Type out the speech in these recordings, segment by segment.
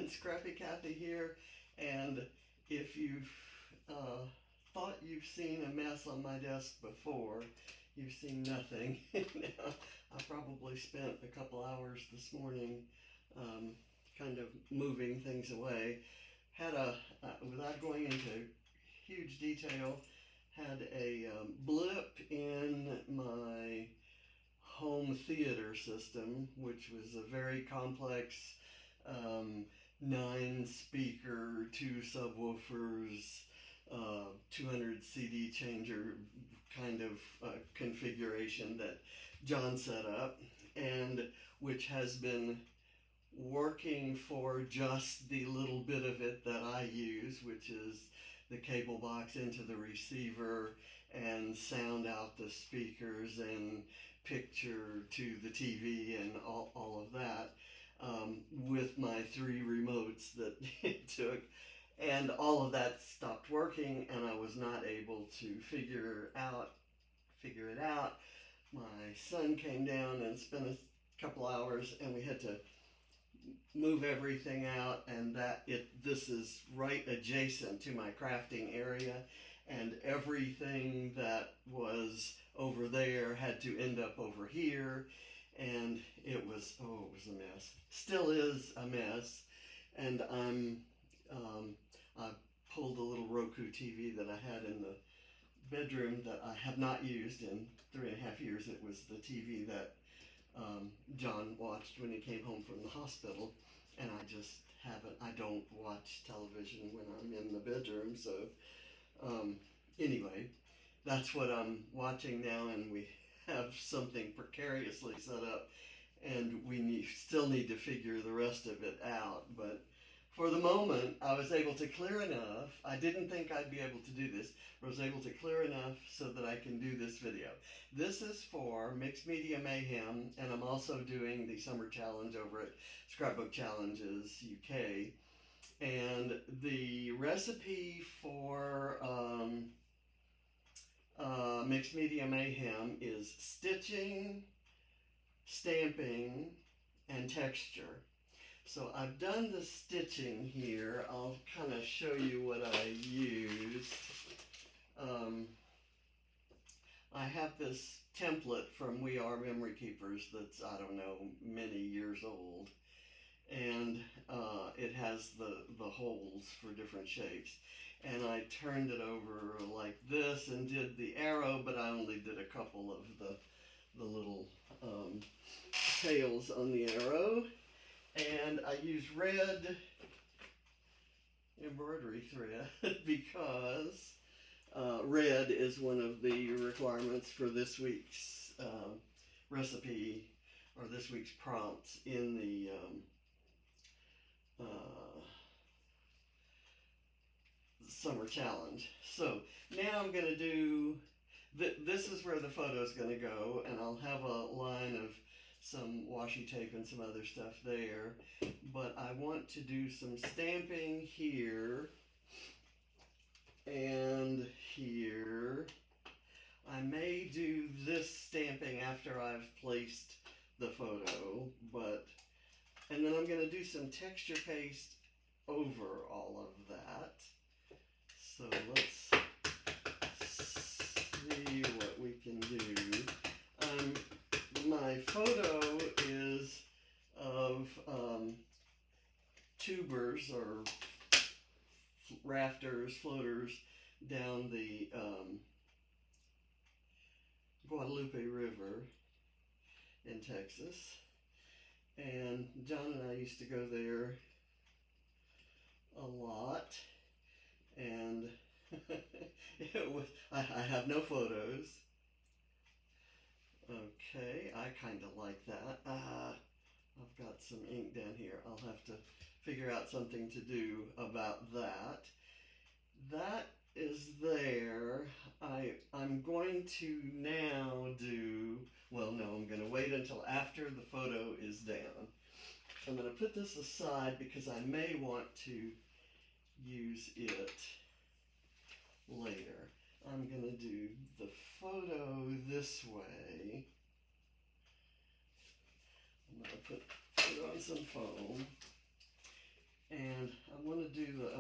Scrappy Kathy here, and if you've thought you've seen a mess on my desk before, you've seen nothing. Now, I probably spent a couple hours this morning kind of moving things away. Had without going into huge detail, had a blip in my home theater system, which was a very complex 9 speaker, 2 subwoofers, 200 CD changer kind of configuration that John set up, and which has been working for just the little bit of it that I use, which is the cable box into the receiver and sound out the speakers and picture to the TV and all of that, with my 3 remotes that it took. And all of that stopped working, and I was not able to figure it out. My son came down and spent a couple hours, and we had to move everything out, and this is right adjacent to my crafting area, and everything that was over there had to end up over here, and it was a mess. Still is a mess. And I pulled a little Roku TV that I had in the bedroom that I have not used in 3.5 years. It was the TV that John watched when he came home from the hospital, and I don't watch television when I'm in the bedroom, so anyway, that's what I'm watching now, and we have something precariously set up, and we still need to figure the rest of it out. But for the moment, I was able to clear enough. I didn't think I'd be able to do this, but I was able to clear enough so that I can do this video. This is for Mixed Media Mayhem, and I'm also doing the summer challenge over at Scrapbook Challenges UK. And the recipe for Mixed Media Mayhem is stitching, stamping, and texture. So I've done the stitching here. I'll kind of show you what I used. I have this template from We Are Memory Keepers that's, I don't know, many years old. And it has the holes for different shapes. And I turned it over like this and did the arrow, but I only did a couple of the little tails on the arrow. And I use red embroidery thread because red is one of the requirements for this week's recipe, or this week's prompts in the summer challenge. So now I'm going to do, this is where the photo is going to go, and I'll have a line of some washi tape and some other stuff there, but I want to do some stamping here and here. I may do this stamping after I've placed the photo, and then I'm going to do some texture paste over all of that. So let's see what we can do. My photo is of tubers or rafters, floaters down the Guadalupe River in Texas. And John and I used to go there a lot, and I have no photos. Okay, I kind of like that. I've got some ink down here. I'll have to figure out something to do about that. That is there. I'm going to now do, well, no, I'm going to wait until after the photo is down. I'm going to put this aside because I may want to use it later. I'm going to do the photo this way. I'm going to put it on some foam. And I want to do the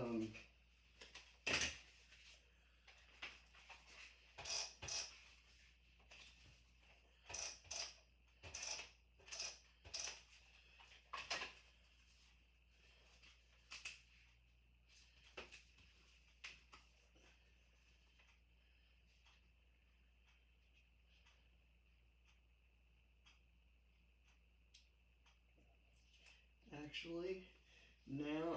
actually, now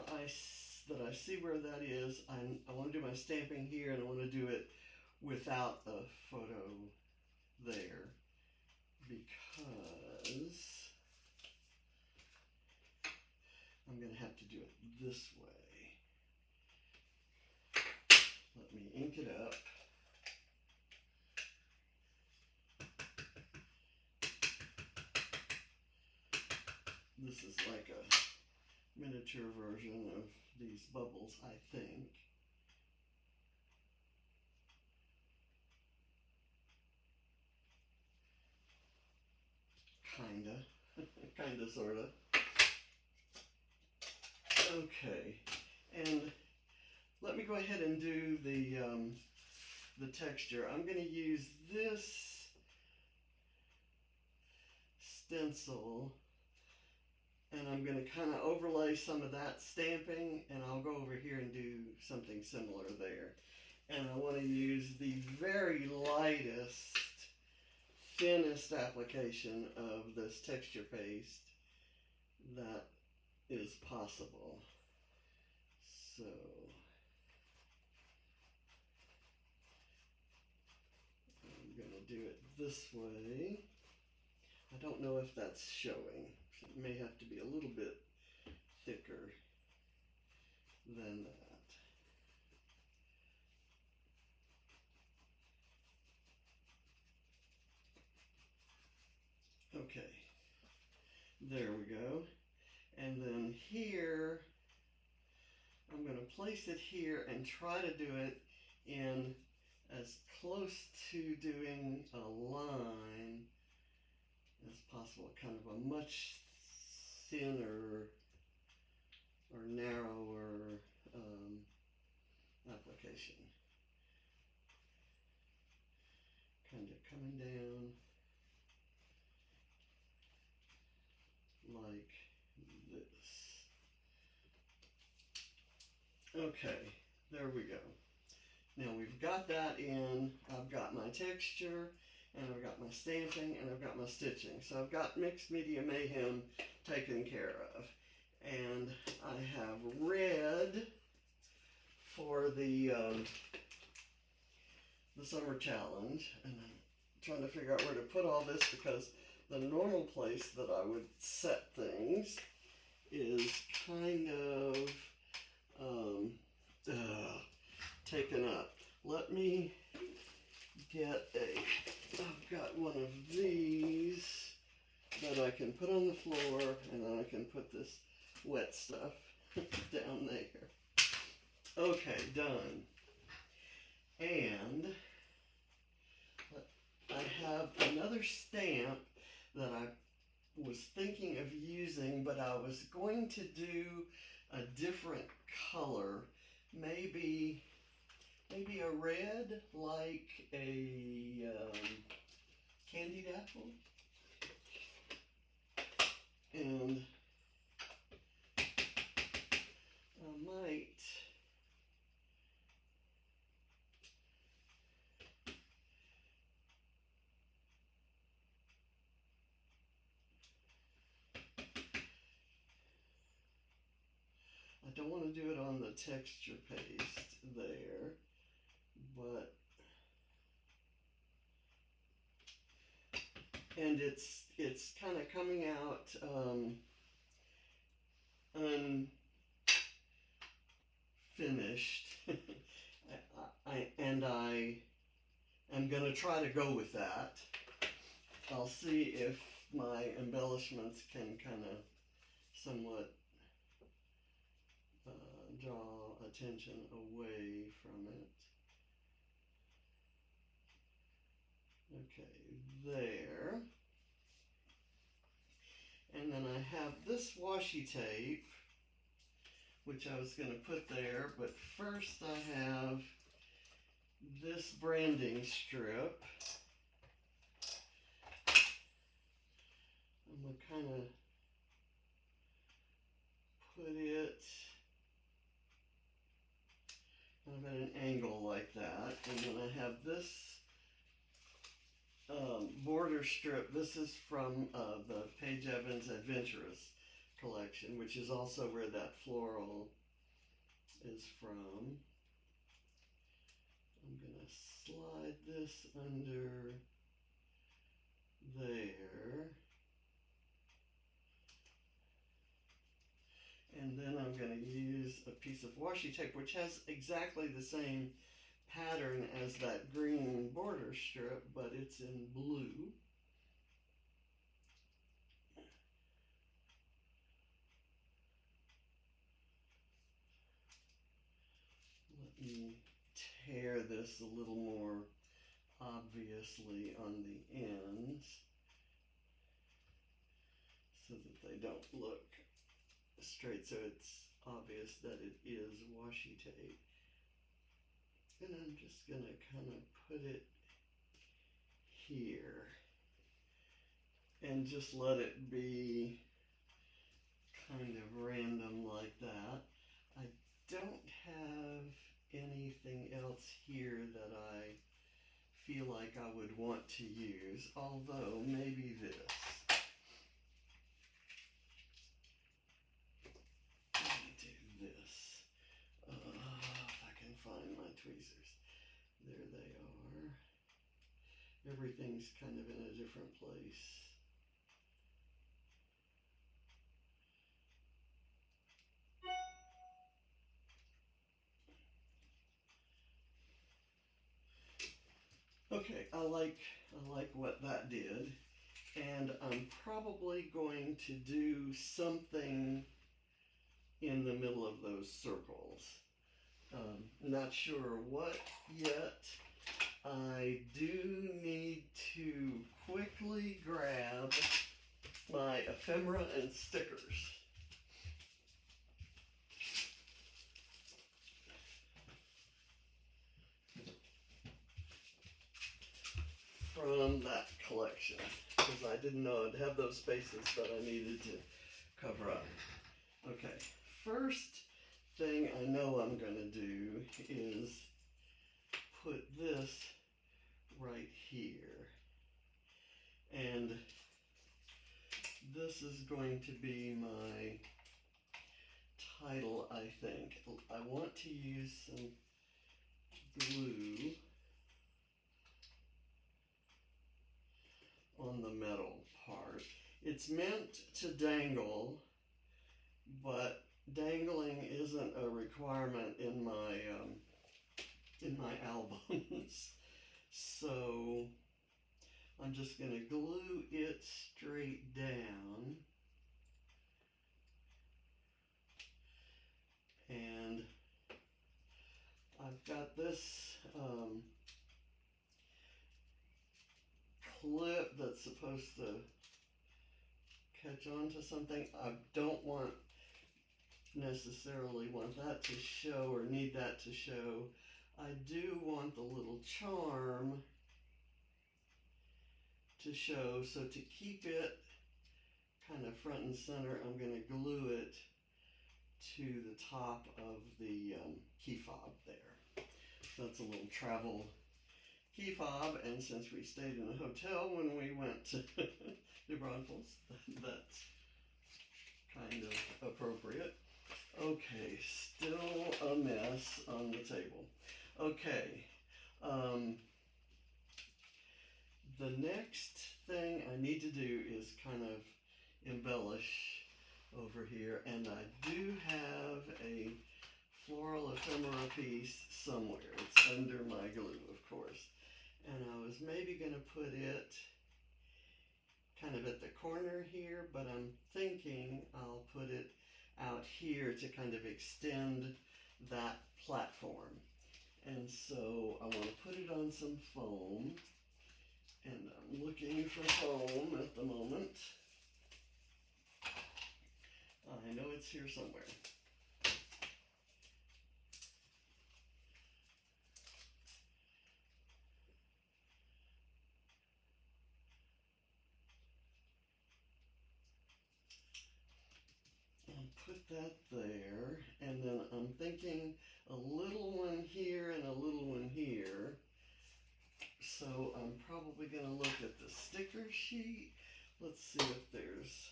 that I see where that is, I want to do my stamping here, and I want to do it without the photo there, because I'm going to have to do it this way. Let me ink it up. This is like a miniature version of these bubbles, I think. Kinda, sorta. Okay, and let me go ahead and do the texture. I'm going to use this stencil, and I'm going to kind of overlay some of that stamping, and I'll go over here and do something similar there. And I want to use the very lightest, thinnest application of this texture paste that is possible. So I'm going to do it this way. I don't know if that's showing. It may have to be a little bit thicker than that. Okay, there we go. And then here, I'm going to place it here and try to do it in as close to doing a line as possible, kind of a much thinner or narrower application. Kind of coming down like this. Okay, there we go. Now we've got that in. I've got my texture, and I've got my stamping, and I've got my stitching. So I've got Mixed Media Mayhem taken care of. And I have red for the summer challenge, and I'm trying to figure out where to put all this, because the normal place that I would set things is kind of taken up. Let me get I've got one of these that I can put on the floor, and then I can put this wet stuff down there. Okay, done. And I have another stamp that I was thinking of using, but I was going to do a different color, maybe a red, like a candied apple. And I might I don't want to do it on the texture paste there, but and it's kind of coming out unfinished. I'm going to try to go with that. I'll see if my embellishments can kind of somewhat draw attention away from it. Okay, there. And then I have this washi tape, which I was going to put there, but first I have this branding strip. I'm going to kind of put it kind of at an angle like that, and then I have this border strip. This is from the Paige Evans Adventurous collection, which is also where that floral is from. I'm going to slide this under there. And then I'm going to use a piece of washi tape, which has exactly the same pattern as that green border strip, but it's in blue. Let me tear this a little more obviously on the ends so that they don't look straight, so it's obvious that it is washi tape. And I'm just going to kind of put it here and just let it be kind of random like that. I don't have anything else here that I feel like I would want to use, although maybe this. Let me do this. If I can find my tweezers. There they are. Everything's kind of in a different place. Okay, I like what that did, and I'm probably going to do something in the middle of those circles. Not sure what yet. I do need to quickly grab my ephemera and stickers. From that collection, because I didn't know I'd have those spaces that I needed to cover up. Okay, first thing I know I'm going to do is put this right here, and this is going to be my title, I think. I want to use some glue on the metal part. It's meant to dangle, but dangling isn't a requirement in my albums. So I'm just going to glue it straight down, and I've got this clip that's supposed to catch on to something. I don't necessarily want that to show or need that to show. I do want the little charm to show, so to keep it kind of front and center, I'm going to glue it to the top of the key fob there. So that's a little travel key fob, and since we stayed in a hotel when we went to New Braunfels, that's kind of appropriate. Okay, still a mess on the table. Okay, the next thing I need to do is kind of embellish over here, and I do have a floral ephemera piece somewhere. It's under my glue, of course. And I was maybe going to put it kind of at the corner here, but I'm thinking I'll put it out here to kind of extend that platform. And so I want to put it on some foam, and I'm looking for foam at the moment. I know it's here somewhere. put that there, and then I'm thinking a little one here and a little one here. So I'm probably going to look at the sticker sheet. Let's see if there's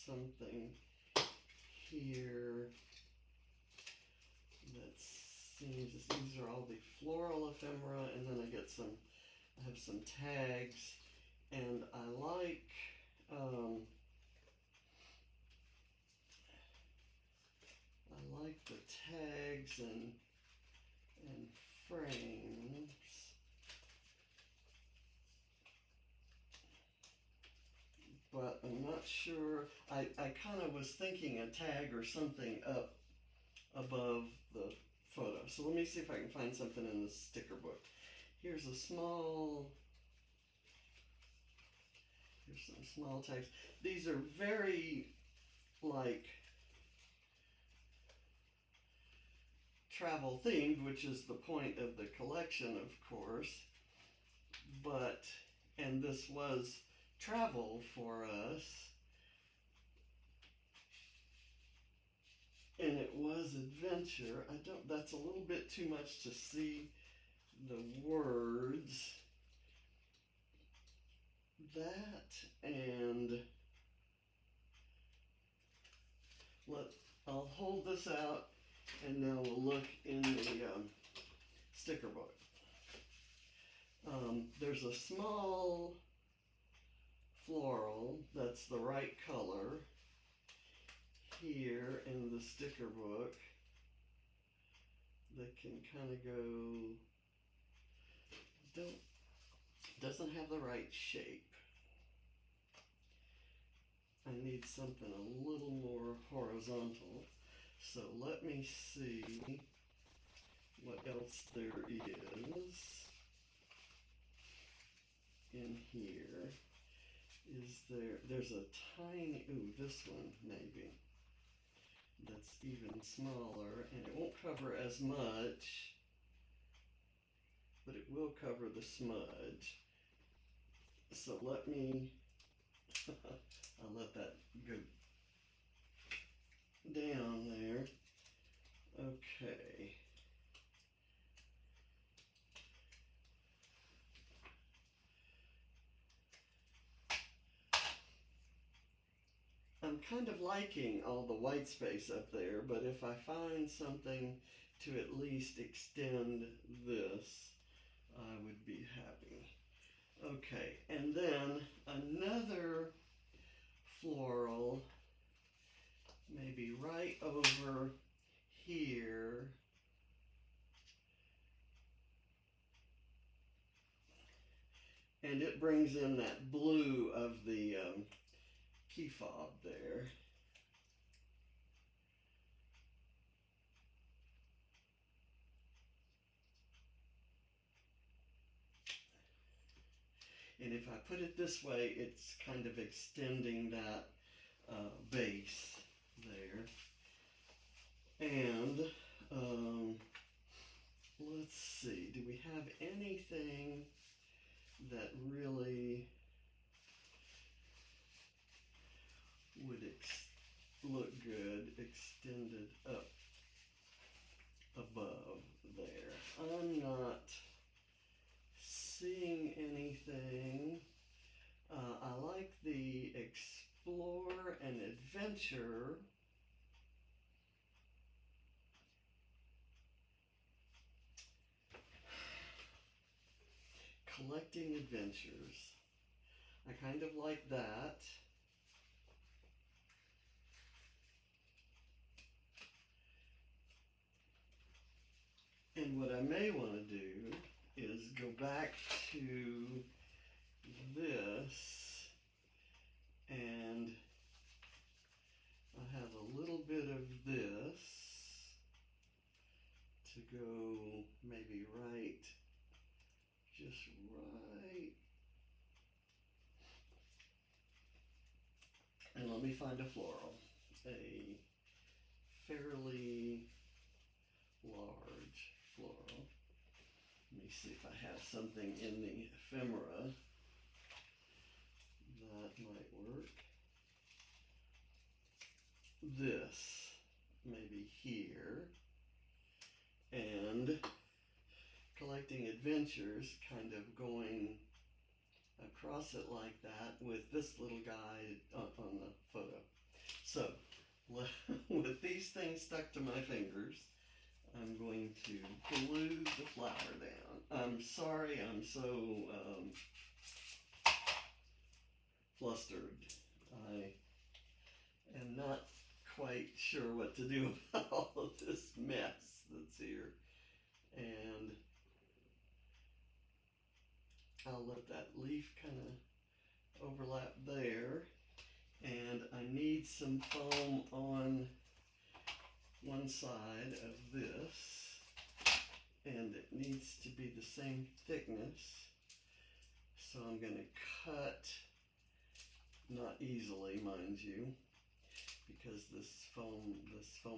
something here that seems, these are all the floral ephemera, and then I have some tags, and I like the tags and frames. But I'm not sure. I kind of was thinking a tag or something up above the photo. So let me see if I can find something in the sticker book. Here's some small tags. These are very like travel themed, which is the point of the collection, of course. But, and this was travel for us, and it was adventure. That's a little bit too much to see the words. That, and I'll hold this out, and now we'll look in the sticker book. There's a small floral that's the right color here in the sticker book that can kind of go, doesn't have the right shape. I need something a little more horizontal. So let me see what else there is in here. There's a tiny, this one maybe, that's even smaller, and it won't cover as much, but it will cover the smudge. So let me, I'll let that go down there. Okay. I'm kind of liking all the white space up there, but if I find something to at least extend this, I would be happy. Okay, and then another floral, maybe right over here. And it brings in that blue of the key fob there. And if I put it this way, it's kind of extending that base there. And let's see, do we have anything that really would look good extended up above there? I'm not seeing anything. I like the explore and adventure. Collecting adventures. I kind of like that. And what I may want to do is go back to this, and I have a little bit of this to go maybe right, just right. And let me find a floral, a fairly large floral. Let me see if I have something in the ephemera that might work. This. maybe here, and collecting adventures, kind of going across it like that with this little guy on the photo. So with these things stuck to my fingers, I'm going to glue the flower down. I'm sorry I'm so flustered. I am not quite sure what to do about all of this mess that's here. And I'll let that leaf kind of overlap there. And I need some foam on one side of this, and it needs to be the same thickness. So I'm going to cut, not easily, mind you, because this foam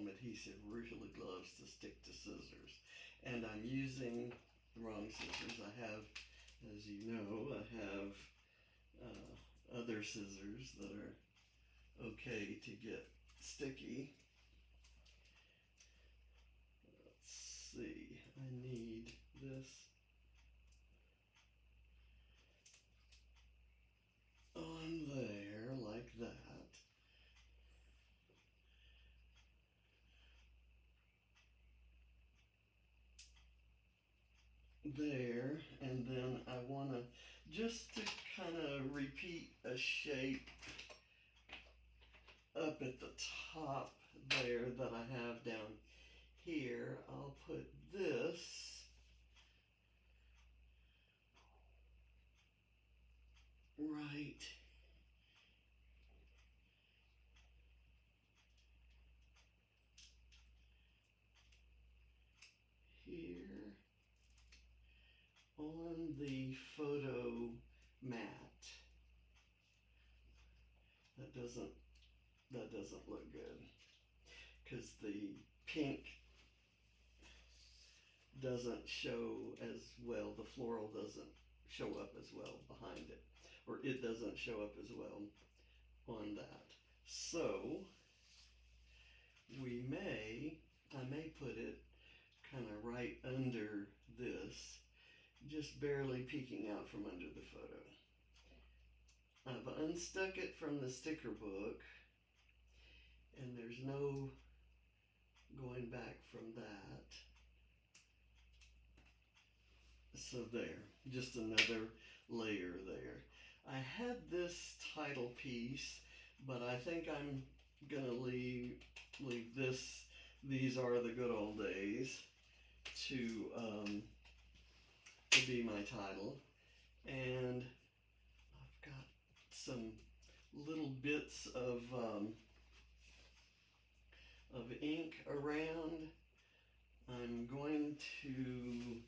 adhesive really loves to stick to scissors. And I'm using the wrong scissors. I have, as you know, I have other scissors that are okay to get sticky. Let's see, I need this on there like that. There, and then I want to just to kind of repeat a shape up at the top there that I have down here. I'll put this right here on the photo mat. That doesn't look good because the pink doesn't show as well, the floral doesn't show up as well behind it, or it doesn't show up as well on that. So I may put it kind of right under this, just barely peeking out from under the photo. I've unstuck it from the sticker book, and there's no going back from that. So there, just another layer there. I had this title piece, but I think I'm gonna leave this, these are the good old days, to be my title. And I've got some little bits of ink around. I'm going to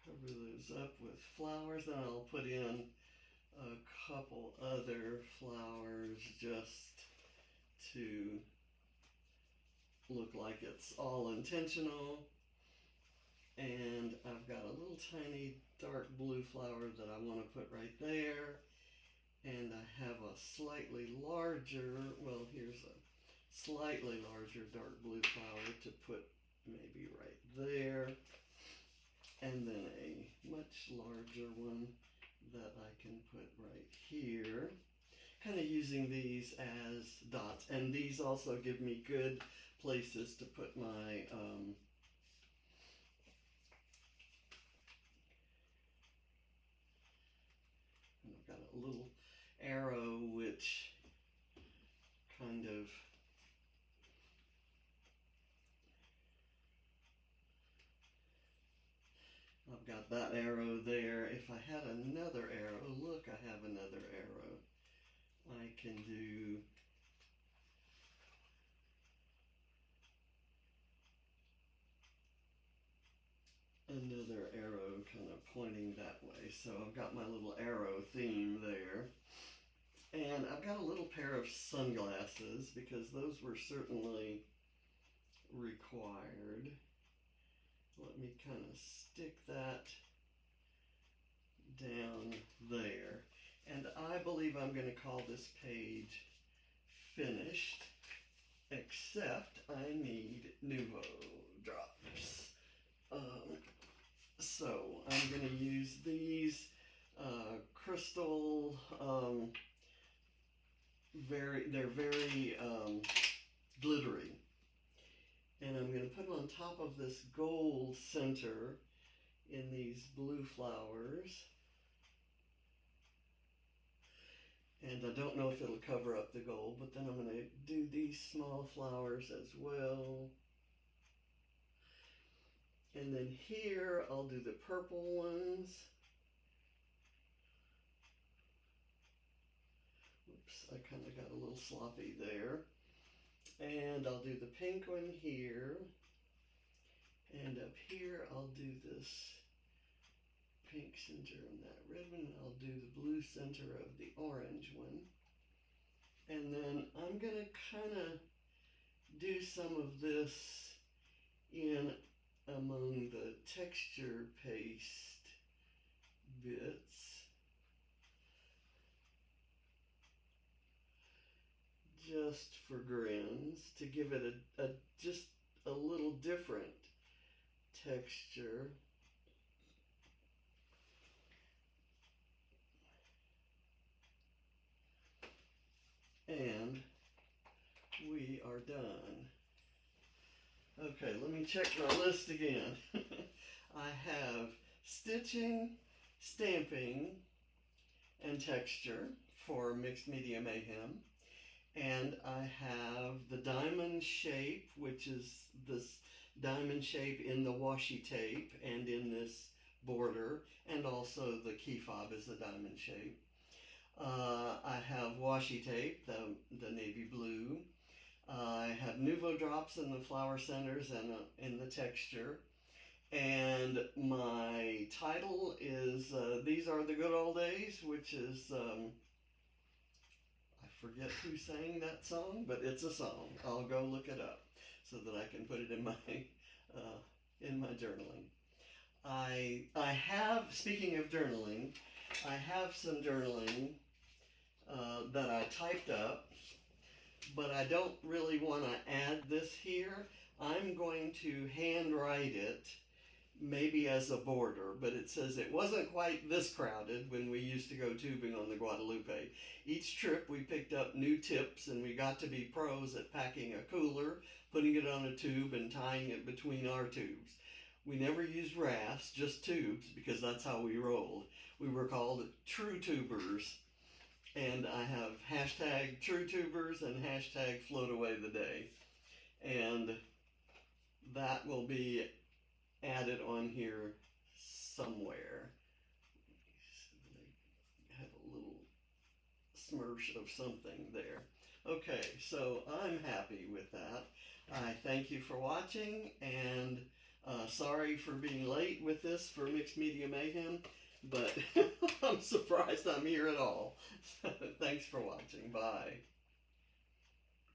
cover those up with flowers, and I'll put in a couple other flowers just to look like it's all intentional. And I've got a little tiny dark blue flower that I want to put right there. And I have a slightly larger, well, here's a slightly larger dark blue flower to put maybe right there. And then a much larger one that I can put right here. Kind of using these as dots. And these also give me good places to put my I've got a little arrow which kind of I've got that arrow there. If I had another arrow, look, I have another arrow. I can do another arrow kind of pointing that way. So I've got my little arrow theme there. And I've got a little pair of sunglasses because those were certainly required. Let me kind of stick that down there. And I believe I'm going to call this page finished, except I need Nuvo drops. So I'm going to use these crystal, they're very glittery. And I'm going to put them on top of this gold center in these blue flowers. And I don't know if it'll cover up the gold, but then I'm going to do these small flowers as well. And then here I'll do the purple ones. Oops, I kind of got a little sloppy there. And I'll do the pink one here. And up here I'll do this pink center on that red one. I'll do the blue center of the orange one. And then I'm going to kind of do some of this in among the texture paste bits. Just for grins, to give it just a little different texture. And we are done. Okay, let me check my list again. I have stitching, stamping, and texture for Mixed Media Mayhem. And I have the diamond shape, which is this diamond shape in the washi tape and in this border, and also the key fob is a diamond shape. I have washi tape, the navy blue. I have Nuvo drops in the flower centers and in the texture. And my title is These Are the Good Old Days, which is, I forget who sang that song, but it's a song. I'll go look it up so that I can put it in my journaling. I have, speaking of journaling, I have some journaling that I typed up, but I don't really want to add this here. I'm going to handwrite it, maybe as a border, but it says it wasn't quite this crowded when we used to go tubing on the Guadalupe. Each trip we picked up new tips and we got to be pros at packing a cooler, putting it on a tube and tying it between our tubes. We never used rafts, just tubes, because that's how we rolled. We were called true tubers. And I have hashtag true tubers and hashtag float away the day. And that will be added on here somewhere. I have a little smirch of something there. Okay, so I'm happy with that. I thank you for watching, and sorry for being late with this for Mixed Media Mayhem, but I'm surprised I'm here at all. Thanks for watching. Bye.